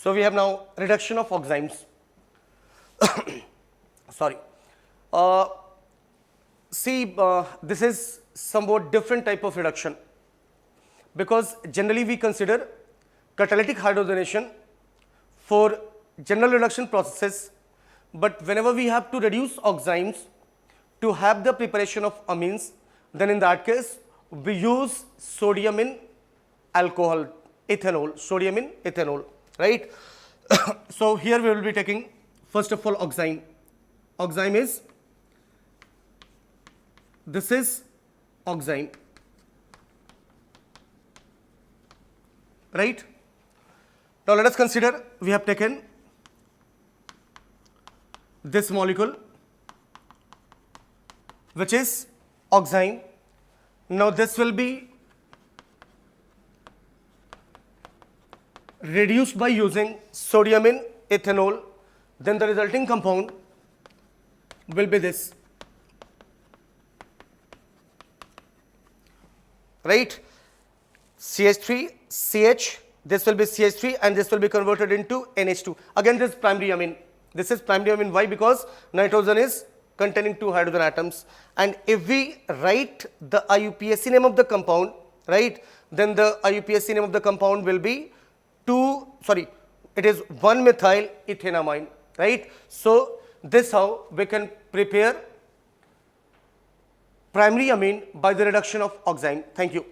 So we have now reduction of oximes. Sorry. This is somewhat different type of reduction, because generally we consider catalytic hydrogenation for general reduction processes, but whenever we have to reduce oximes to have the preparation of amines, then in that case we use sodium in alcohol, ethanol, sodium in ethanol, right? So here we will be taking first of all oxime. Oxime is, this is oxime, right? Now let us consider we have taken this molecule which is oxime. Now this will be reduced by using sodium in ethanol, then the resulting compound will be this, right? CH3, CH, this will be CH3 and this will be converted into NH2. Again this is primary amine. This is primary amine. Why? Because nitrogen is containing 2 hydrogen atoms, and if we write the IUPAC name of the compound, right, then the IUPAC name of the compound will be 1-methyl ethanamine, right? So this how we can prepare primary amine by the reduction of oxime. Thank you.